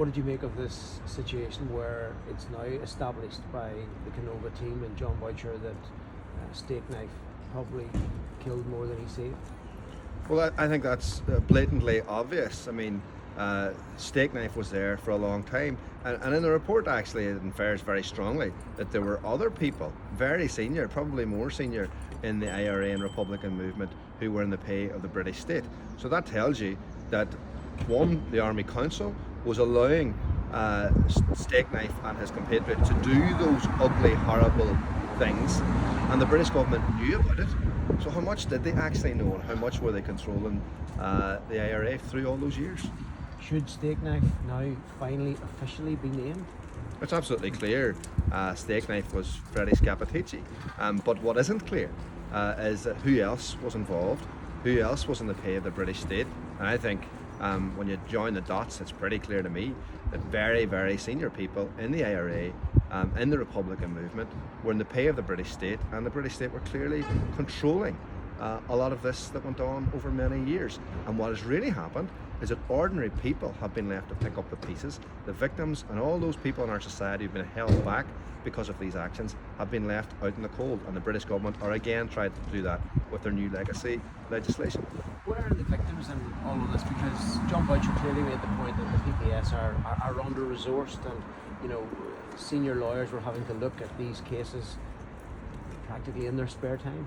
What did you make of this situation where it's now established by the Kenova team and John Boucher that steak knife probably killed more than he saved? Well, I think that's blatantly obvious. I mean, steak knife was there for a long time, and in the report actually it infers very strongly that there were other people, very senior, probably more senior in the IRA and Republican movement, who were in the pay of the British state. So that tells you that, one, the Army Council was allowing steak knife and his compatriot to do those ugly, horrible things, and the British government knew about it. So how much did they actually know, and how much were they controlling the IRA through all those years? Should steak knife now finally officially be named? It's absolutely clear steak knife was Freddie Scappaticci, but what isn't clear is that who else was involved, who else was in the pay of the British state. And I think when you join the dots, it's pretty clear to me that very, very senior people in the IRA, in the Republican movement, were in the pay of the British state, and the British state were clearly controlling a lot of this that went on over many years. And what has really happened is that ordinary people have been left to pick up the pieces. The victims and all those people in our society who've been held back because of these actions have been left out in the cold, and the British government are again trying to do that with their new legacy legislation. Where are the victims in all of this? Because John Boucher clearly made the point that the PPS are under-resourced, and senior lawyers were having to look at these cases practically in their spare time.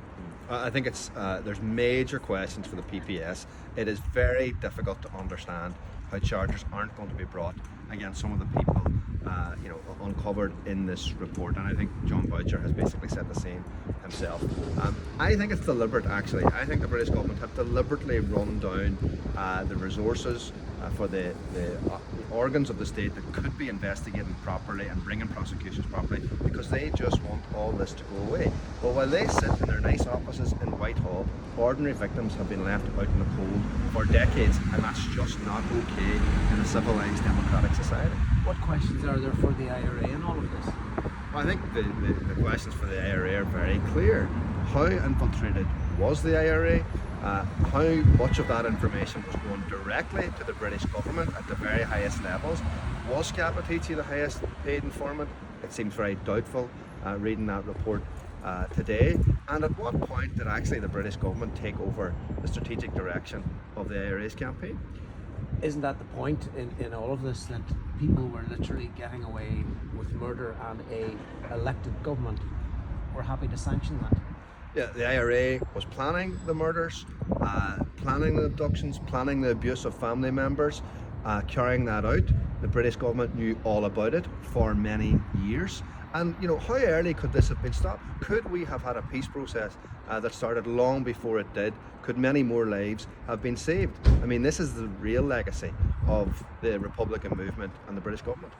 I think there's major questions for the PPS. It is very difficult to understand how charges aren't going to be brought against some of the people uncovered in this report, and I think John Boucher has basically said the same himself. I think it's deliberate, actually. I think the British government have deliberately run down the resources for the organs of the state that could be investigating properly and bringing prosecutions properly, because they just want all this to go away. But while they sit in their nice offices in Whitehall, ordinary victims have been left out in the cold for decades, and that's just not okay in a civilized democratic society. What questions are there for the IRA in all of this? Well, I think the questions for the IRA are very clear. How infiltrated was the IRA? How much of that information was going directly to the British government at the very highest levels? Was Scappaticci the highest paid informant? It seems very doubtful reading that report today. And at what point did actually the British government take over the strategic direction of the IRA's campaign? Isn't that the point in all of this, that people were literally getting away with murder and a elected government were happy to sanction that? Yeah, the IRA was planning the murders, planning the abductions, planning the abuse of family members, carrying that out. The British government knew all about it for many years. And how early could this have been stopped? Could we have had a peace process that started long before it did? Could many more lives have been saved? I mean, this is the real legacy of the Republican movement and the British government.